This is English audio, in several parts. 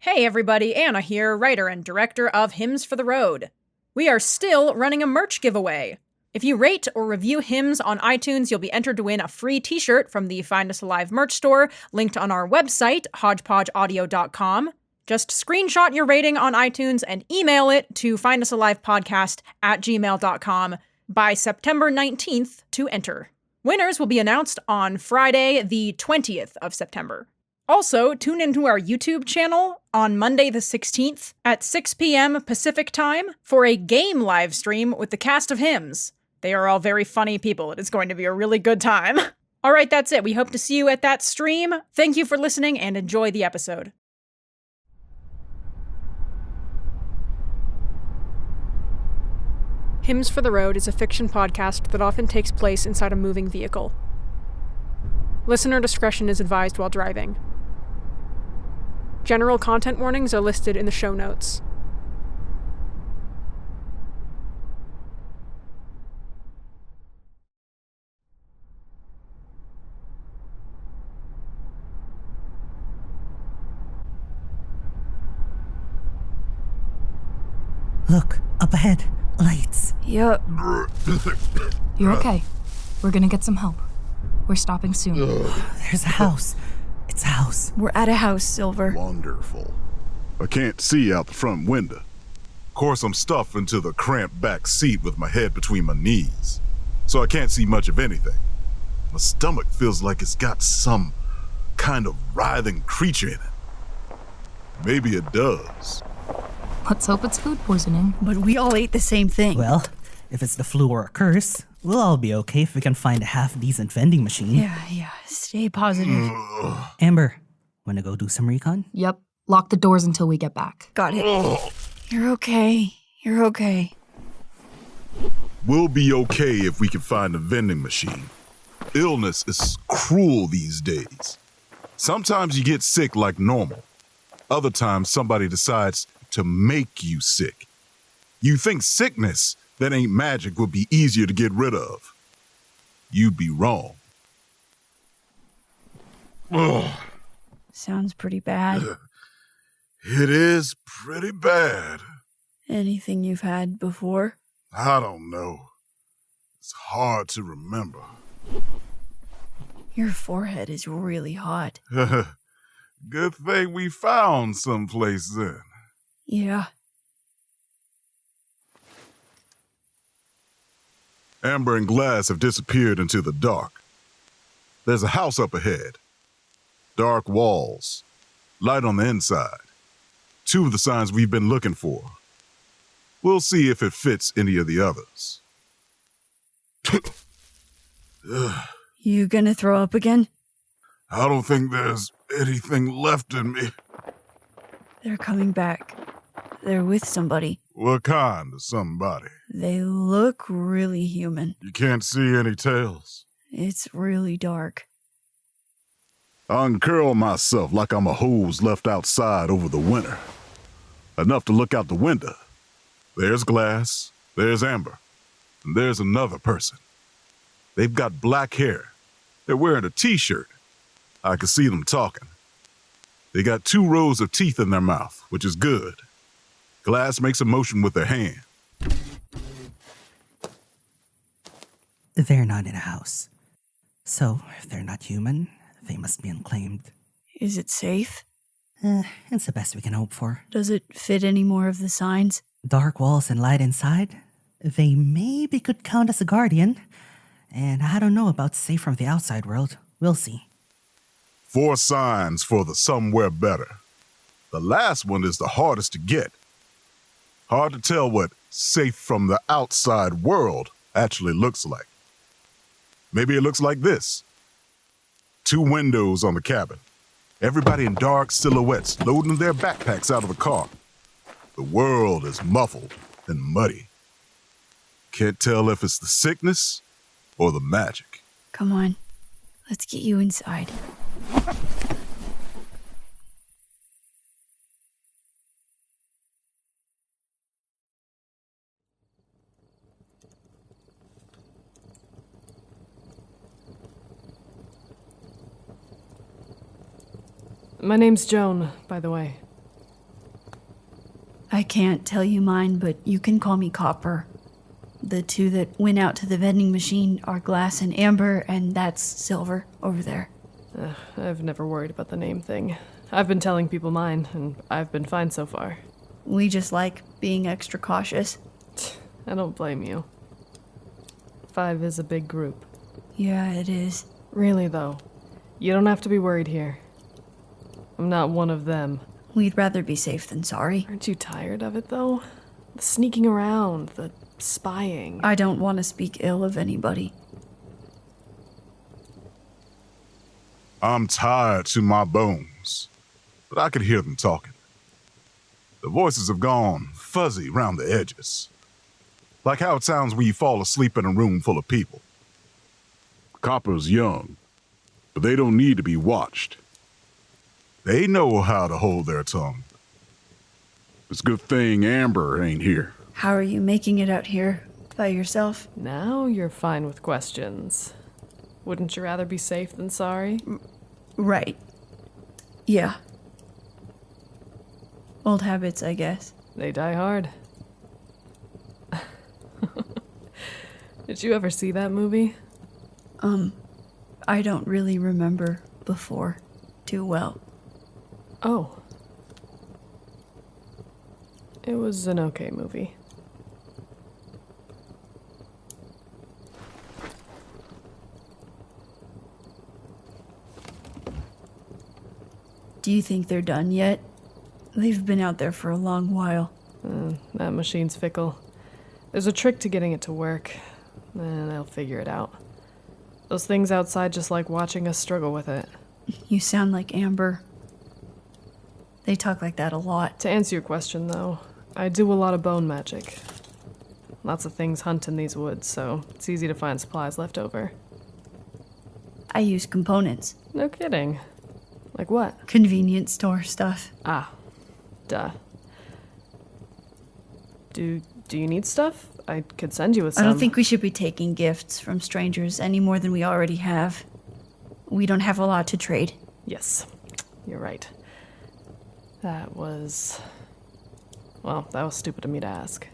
Hey everybody, Anna here, writer and director of Hymns for the Road. We are still running a merch giveaway. If you rate or review Hymns on iTunes, you'll be entered to win a free t-shirt from the Find Us Alive merch store, linked on our website, hodgepodgeaudio.com. Just screenshot your rating on iTunes and email it to findusalivepodcast@gmail.com by September 19th to enter. Winners will be announced on Friday, the 20th of September. Also, tune into our YouTube channel on Monday the 16th at 6 p.m. Pacific Time for a game live stream with the cast of Hymns. They are all very funny people. It is going to be a really good time. All right, that's it. We hope to see you at that stream. Thank you for listening and enjoy the episode. Hymns for the Road is a fiction podcast that often takes place inside a moving vehicle. Listener discretion is advised while driving. General content warnings are listed in the show notes. Look, up ahead. Lights. Yup. You're okay. We're gonna get some help. We're stopping soon. There's a house. It's a house. We're at a house, Silver. Wonderful. I can't see out the front window. Of course, I'm stuffed into the cramped back seat with my head between my knees, so I can't see much of anything. My stomach feels like it's got some kind of writhing creature in it. Maybe it does. Let's hope it's food poisoning. But we all ate the same thing. Well, if it's the flu or a curse, we'll all be okay if we can find a half-decent vending machine. Yeah. Stay positive. Amber, wanna go do some recon? Yep. Lock the doors until we get back. Got it. You're okay. We'll be okay if we can find a vending machine. Illness is cruel these days. Sometimes you get sick like normal. Other times somebody decides to make you sick. You think sickness that ain't magic would be easier to get rid of. You'd be wrong. Sounds pretty bad. It is pretty bad. Anything you've had before? I don't know. It's hard to remember. Your forehead is really hot. Good thing we found someplace then. Yeah. Amber and Glass have disappeared into the dark. There's a house up ahead. Dark walls. Light on the inside. Two of the signs we've been looking for. We'll see if it fits any of the others. You gonna throw up again? I don't think there's anything left in me. They're coming back. They're with somebody. What kind of somebody? They look really human. You can't see any tails. It's really dark. I uncurl myself like I'm a hose left outside over the winter. Enough to look out the window. There's Glass, there's Amber, and there's another person. They've got black hair. They're wearing a t-shirt. I can see them talking. They got 2 rows of teeth in their mouth, which is good. Glass makes a motion with their hand. They're not in a house. So, if they're not human, they must be unclaimed. Is it safe? It's the best we can hope for. Does it fit any more of the signs? Dark walls and light inside? They maybe could count as a guardian. And I don't know about safe from the outside world. We'll see. 4 signs for the somewhere better. The last one is the hardest to get. Hard to tell what safe from the outside world actually looks like. Maybe it looks like this. 2 windows on the cabin. Everybody in dark silhouettes loading their backpacks out of the car. The world is muffled and muddy. Can't tell if it's the sickness or the magic. Come on. Let's get you inside. My name's Joan, by the way. I can't tell you mine, but you can call me Copper. The two that went out to the vending machine are Glass and Amber, and that's Silver over there. I've never worried about the name thing. I've been telling people mine, and I've been fine so far. We just like being extra cautious. I don't blame you. 5 is a big group. Yeah, it is. Really, though. You don't have to be worried here. I'm not one of them. We'd rather be safe than sorry. Aren't you tired of it, though? The sneaking around, the spying. I don't want to speak ill of anybody. I'm tired to my bones, but I could hear them talking. The voices have gone fuzzy round the edges, like how it sounds when you fall asleep in a room full of people. Copper's young, but they don't need to be watched. They know how to hold their tongue. It's a good thing Amber ain't here. How are you making it out here by yourself? Now you're fine with questions. Wouldn't you rather be safe than sorry? Right. Yeah. Old habits, I guess. They die hard. Did you ever see that movie? I don't really remember before too well. Oh. It was an okay movie. Do you think they're done yet? They've been out there for a long while. That machine's fickle. There's a trick to getting it to work. They'll figure it out. Those things outside just like watching us struggle with it. You sound like Amber. They talk like that a lot. To answer your question, though, I do a lot of bone magic. Lots of things hunt in these woods, so it's easy to find supplies left over. I use components. No kidding. Like what? Convenience store stuff. Ah, duh. Do you need stuff? I could send you with I some. don't think we should be taking gifts from strangers any more than we already have. We don't have a lot to trade. Yes, you're right. That was stupid of me to ask.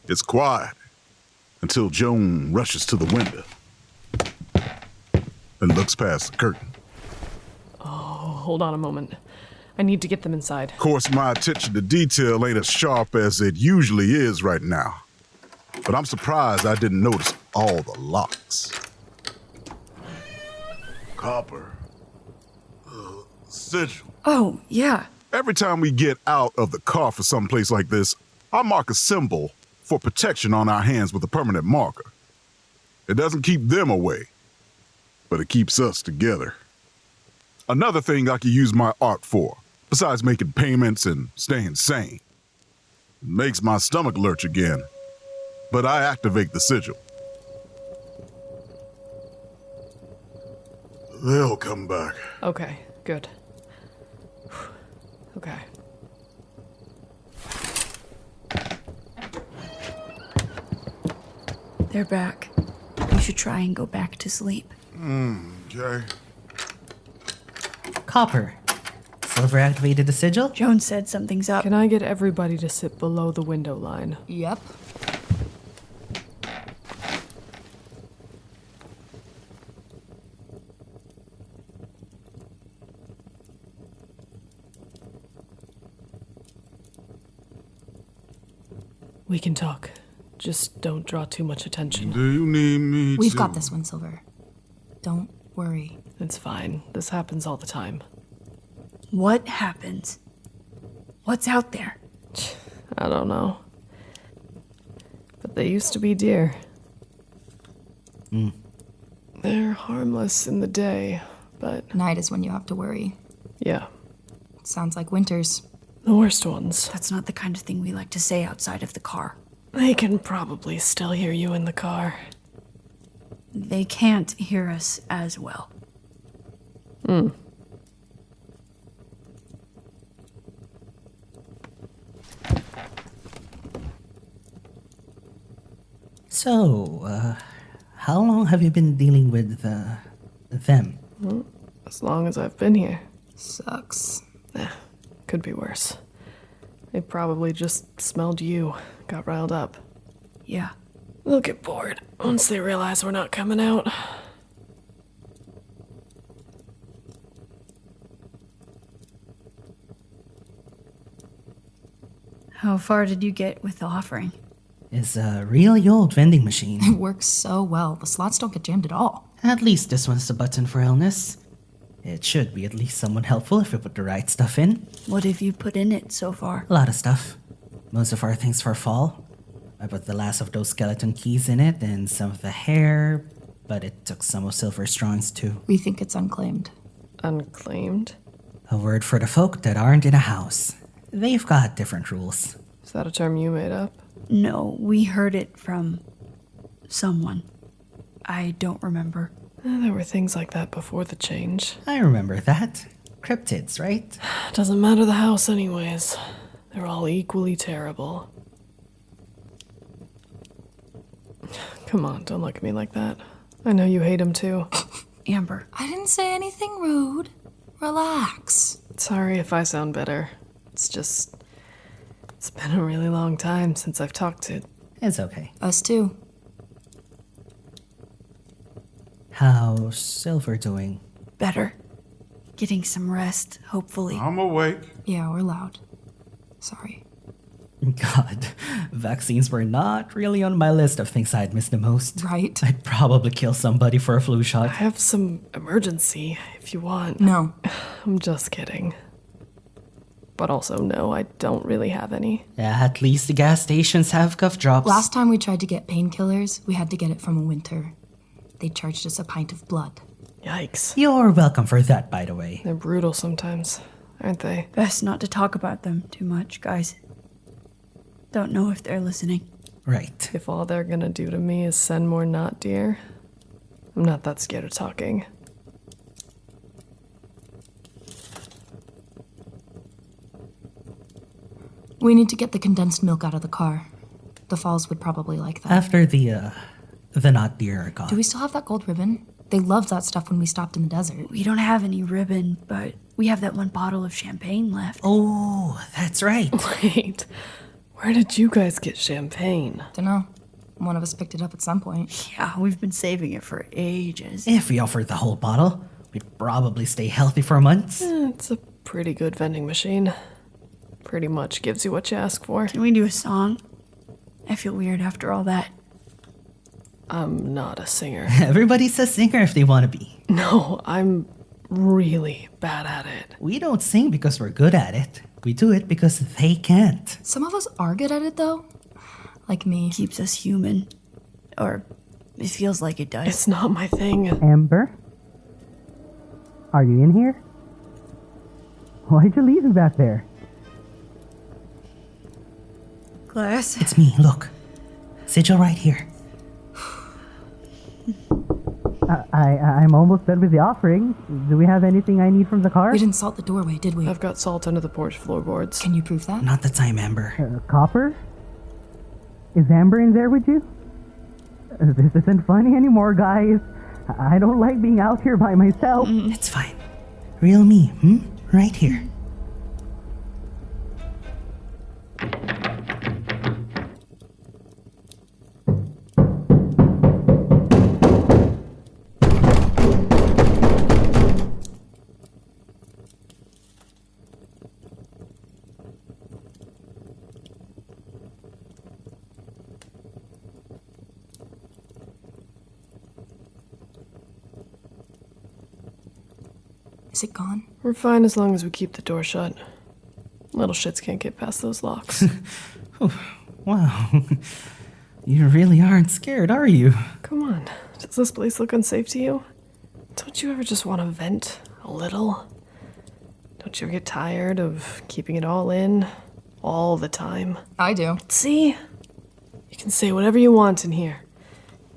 It's quiet until Joan rushes to the window and looks past the curtain. Oh, hold on a moment. I need to get them inside. Of course, my attention to detail ain't as sharp as it usually is right now, but I'm surprised I didn't notice all the locks. Copper. Sigil. Oh, yeah. Every time we get out of the car for some place like this, I mark a symbol for protection on our hands with a permanent marker. It doesn't keep them away, but it keeps us together. Another thing I could use my art for, besides making payments and staying sane. It makes my stomach lurch again, but I activate the sigil. They'll come back. Okay, good. Okay. They're back. You should try and go back to sleep. Okay. Copper. Silver activated the sigil? Joan said something's up. Can I get everybody to sit below the window line? Yep. We can talk. Just don't draw too much attention. Do you need me We've to... got this one, Silver. Don't worry. It's fine. This happens all the time. What happens? What's out there? I don't know. But they used to be deer. They're harmless in the day, but Night is when you have to worry. yeah, Sounds like winters. the worst ones. That's not the kind of thing we like to say outside of the car. They can probably still hear you in the car. They can't hear us as well. So, how long have you been dealing with them? As long as I've been here. Sucks. Could be worse. They probably just smelled you, got riled up. Yeah. They'll get bored once they realize we're not coming out. How far did you get with the offering? It's a really old vending machine. It works so well. The slots don't get jammed at all. At least this one's the button for illness. It should be at least somewhat helpful if we put the right stuff in. What have you put in it so far? A lot of stuff. Most of our things for fall. I put the last of those skeleton keys in it and some of the hair, but it took some of Silver's drawings too. We think it's unclaimed. Unclaimed? A word for the folk that aren't in a house. They've got different rules. Is that a term you made up? No, we heard it from someone. I don't remember. There were things like that before the change. I remember that. Cryptids, right? Doesn't matter the house anyways. They're all equally terrible. Come on, don't look at me like that. I know you hate him too. Amber. I didn't say anything rude. Relax. Sorry if I sound better. It's been a really long time since I've talked to... It's okay. Us too. How's Silver doing? Better. Getting some rest, hopefully. I'm awake. Yeah, we're loud. Sorry. God, vaccines were not really on my list of things I'd miss the most. Right? I'd probably kill somebody for a flu I shot. have some emergency, if you want. No. I'm just kidding. But also, no, I don't really have any. At least the gas stations have cough drops. Last time we tried to get painkillers, we had to get it from a winter. They charged us a pint of blood. Yikes. You're welcome for that, by the way. They're brutal sometimes, aren't they? Best not to talk about them too much, guys. Don't know if they're listening. Right. If all they're gonna do to me is send more not deer, I'm not that scared of talking. We need to get the condensed milk out of the car. The Falls would probably like that. After the not deer are gone. Do we still have that gold ribbon? They loved that stuff when we stopped in the desert. We don't have any ribbon, but we have that one bottle of champagne left. Oh, that's right. Wait, where did you guys get champagne? Dunno. One of us picked it up at some point. Yeah, we've been saving it for ages. If we offered the whole bottle, we'd probably stay healthy for months. It's a pretty good vending machine. Pretty much gives you what you ask for. Can we do a song? I feel weird after all that. I'm not a singer. Everybody's a singer if they want to be. No, I'm really bad at it. We don't sing because we're good at it. We do it because they can't. Some of us are good at it, though. Like me. Keeps us human. Or it feels like it does. It's not my thing. Amber? Are you in here? Why'd you leave me back there? Glass? It's me, look. Sigil right here. I'm almost done with the offering. Do we have anything I need from the car? We didn't salt the doorway, did we? I've got salt under the porch floorboards. Can you prove that? Not the time, Amber. Copper? Is Amber in there with you? This isn't funny anymore, guys. I don't like being out here by myself. It's fine. Real me, Right here. Is it gone? We're fine as long as we keep the door shut. Little shits can't get past those locks. Wow. You really aren't scared, are you? Come on, does this place look unsafe to you? Don't you ever just want to vent a little? Don't you ever get tired of keeping it all in all the time? I do. See? You can say whatever you want in here.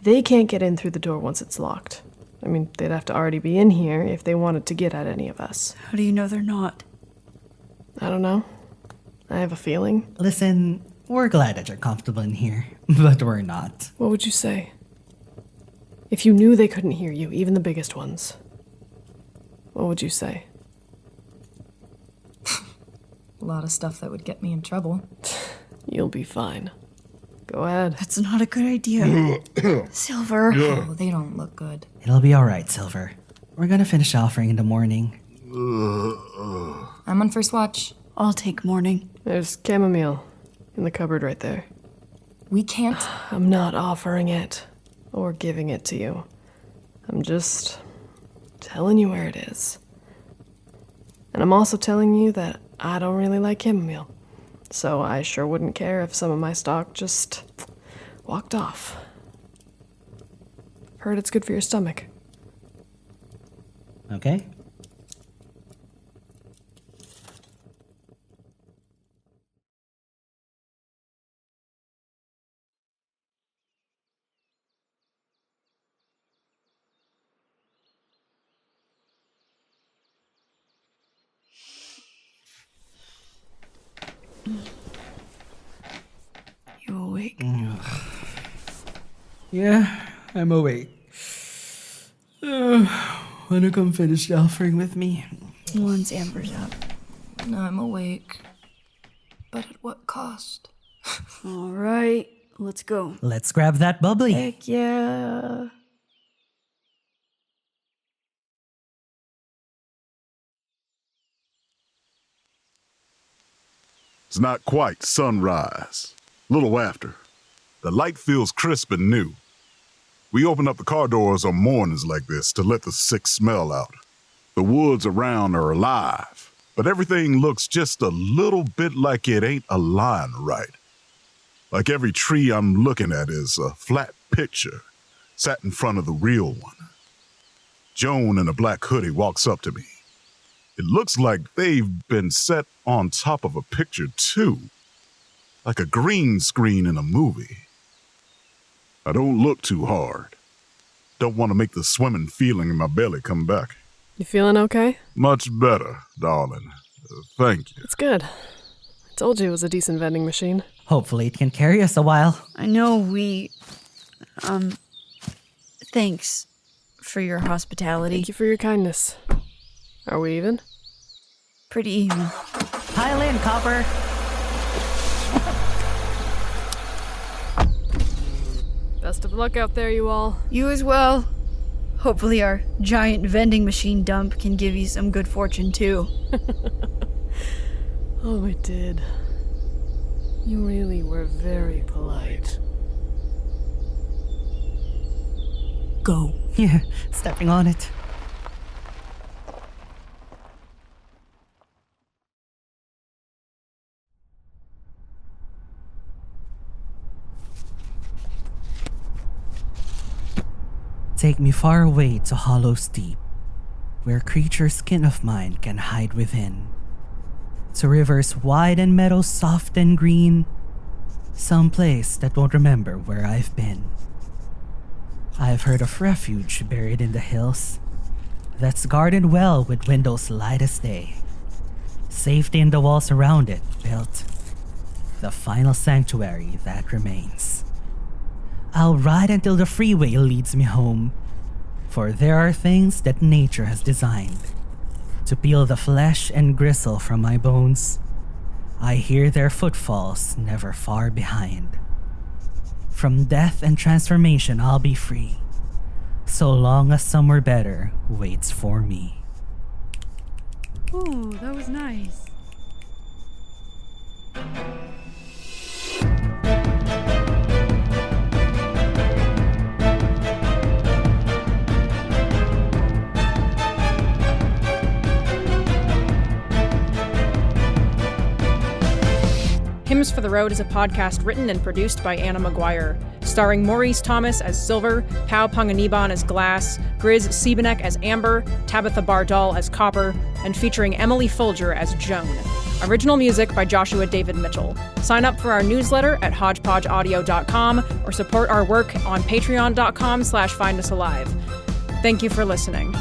They can't get in through the door once it's locked. I mean, they'd have to already be in here if they wanted to get at any of us. How do you know they're not? I don't know. I have a feeling. Listen, we're glad that you're comfortable in here, but we're not. What would you say? If you knew they couldn't hear you, even the biggest ones, what would you say? A lot of stuff that would get me in trouble. You'll be fine. Go ahead. That's not a good idea. Silver. Oh, they don't look good. It'll be alright, Silver. We're gonna finish offering in the morning. I'm on first watch. I'll take morning. There's chamomile in the cupboard right there. We can't. I'm not offering it or giving it to you. I'm just telling you where it is. And I'm also telling you that I don't really like chamomile. So I sure wouldn't care if some of my stock just walked off. Heard it's good for your stomach. Okay? You awake? Yeah, I'm awake. Wanna come finish the offering with me? Once Amber's up. I'm awake. But at what cost? All right, let's go. Let's grab that bubbly. Heck yeah. It's not quite sunrise. Little after. The light feels crisp and new. We open up the car doors on mornings like this to let the sick smell out. The woods around are alive, but everything looks just a little bit like it ain't aligned right. Like every tree I'm looking at is a flat picture sat in front of the real one. Joan in a black hoodie walks up to me. It looks like they've been set on top of a picture too, like a green screen in a movie. I don't look too hard. Don't want to make the swimming feeling in my belly come back. You feeling okay? Much better, darling. Thank you. It's good. I told you it was a decent vending machine. Hopefully it can carry us a while. I know we... Thanks for your hospitality. Thank you for your kindness. Are we even? Pretty even. Pile in, Copper. Best of luck out there, you all. You as well. Hopefully our giant vending machine dump can give you some good fortune too. Oh, it did. You really were very polite. Go. Yeah, stepping on it. Take me far away to hollows deep, where creatures skin of mine can hide within. To rivers wide and meadows soft and green, some place that won't remember where I've been. I've heard of refuge buried in the hills, that's guarded well with windows light as day. Safety in the walls around it built, the final sanctuary that remains. I'll ride until the freeway leads me home, for there are things that nature has designed to peel the flesh and gristle from my bones. I hear their footfalls never far behind. From death and transformation I'll be free, so long as somewhere better waits for me. Ooh, that was nice. Hymns for the Road is a podcast written and produced by Anna Maguire, starring Maurice Thomas as Silver, Pao Panginiban as Glass, Griz Siebeneck as Amber, Tabitha Bardall as Copper, and featuring Emily Foulger as Joan. Original music by Joshua David Mitchell. Sign up for our newsletter at hodgepodgeaudio.com or support our work on patreon.com/findusalive. Thank you for listening.